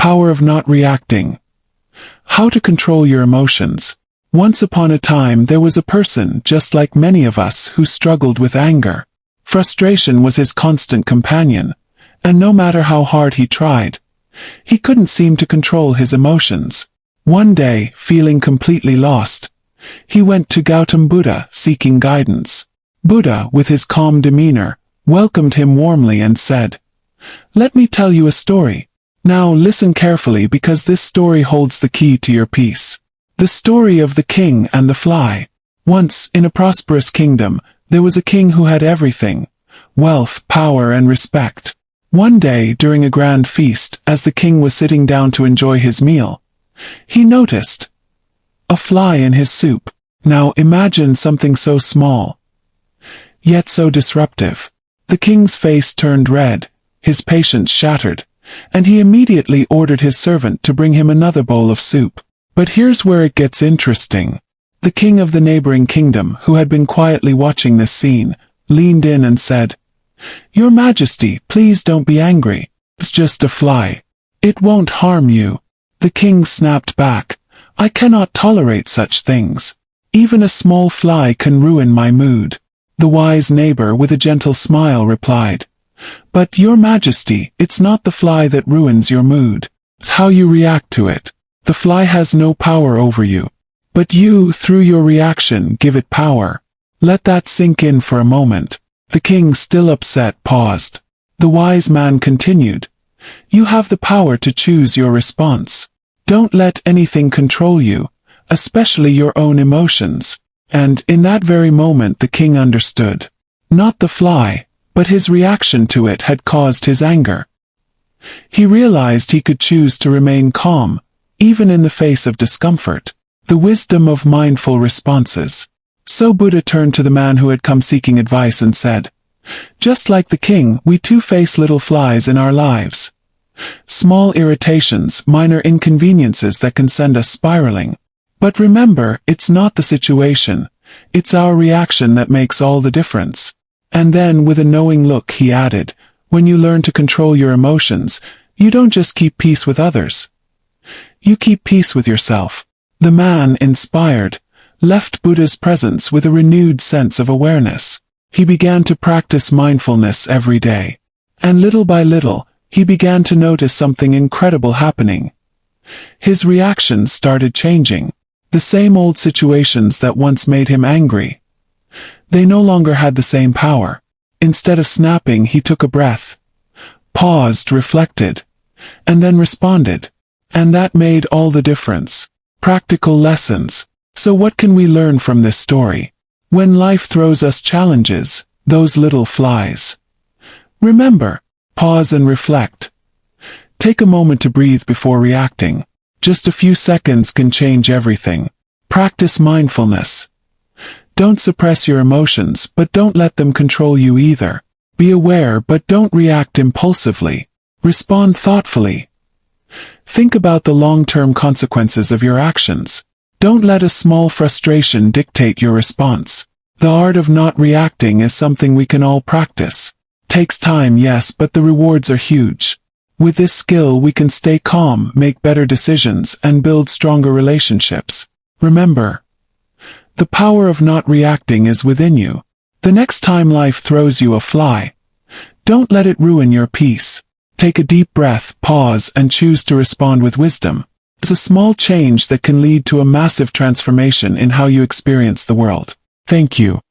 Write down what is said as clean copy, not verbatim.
power of not reacting. How to control your emotions. Once upon a time there was a person, just like many of us, who struggled with anger. Frustration was his constant companion, and no matter how hard he tried, he couldn't seem to control his emotions. One day, feeling completely lost, he went to Gautam Buddha seeking guidance. Buddha, with his calm demeanor, welcomed him warmly and said, "Let me tell you a story. Now listen carefully because this story holds the key to your peace." The story of the king and the fly. Once, in a prosperous kingdom, there was a king who had everything: wealth, power, and respect. One day, during a grand feast, as the king was sitting down to enjoy his meal, he noticed a fly in his soup. Now imagine something so small, yet so disruptive. The king's face turned red, his patience shattered, and he immediately ordered his servant to bring him another bowl of soup. But here's where it gets interesting. The king of the neighboring kingdom, who had been quietly watching this scene, leaned in and said, "Your Majesty, please don't be angry. It's just a fly. It won't harm you." The king snapped back, "I cannot tolerate such things. Even a small fly can ruin my mood." The wise neighbor, with a gentle smile, replied, "But, Your Majesty, it's not the fly that ruins your mood. It's how you react to it. The fly has no power over you, but you, through your reaction, give it power. Let that sink in for a moment." The king, still upset, paused. The wise man continued, "You have the power to choose your response. Don't let anything control you, especially your own emotions." And in that very moment the king understood. Not the fly, but his reaction to it had caused his anger. He realized he could choose to remain calm, even in the face of discomfort. The wisdom of mindful responses. So Buddha turned to the man who had come seeking advice and said, "Just like the king, we too face little flies in our lives. Small irritations, minor inconveniences that can send us spiraling. But remember, it's not the situation, it's our reaction that makes all the difference." And then, with a knowing look, he added, "When you learn to control your emotions, you don't just keep peace with others. You keep peace with yourself." The man, inspired, left Buddha's presence with a renewed sense of awareness. He began to practice mindfulness every day. And little by little, he began to notice something incredible happening. His reactions started changing. The same old situations that once made him angry, they no longer had the same power. Instead of snapping, he took a breath, paused, reflected, and then responded. And that made all the difference. Practical lessons. So what can we learn from this story? When life throws us challenges, those little flies, remember, pause and reflect. Take a moment to breathe before reacting. Just a few seconds can change everything. Practice mindfulness. Don't suppress your emotions, but don't let them control you either. Be aware, but don't react impulsively. Respond thoughtfully. Think about the long-term consequences of your actions. Don't let a small frustration dictate your response. The art of not reacting is something we can all practice. Takes time, yes, but the rewards are huge. With this skill we can stay calm, make better decisions, and build stronger relationships. Remember, the power of not reacting is within you. The next time life throws you a fly, don't let it ruin your peace. Take a deep breath, pause, and choose to respond with wisdom. It's a small change that can lead to a massive transformation in how you experience the world. Thank you.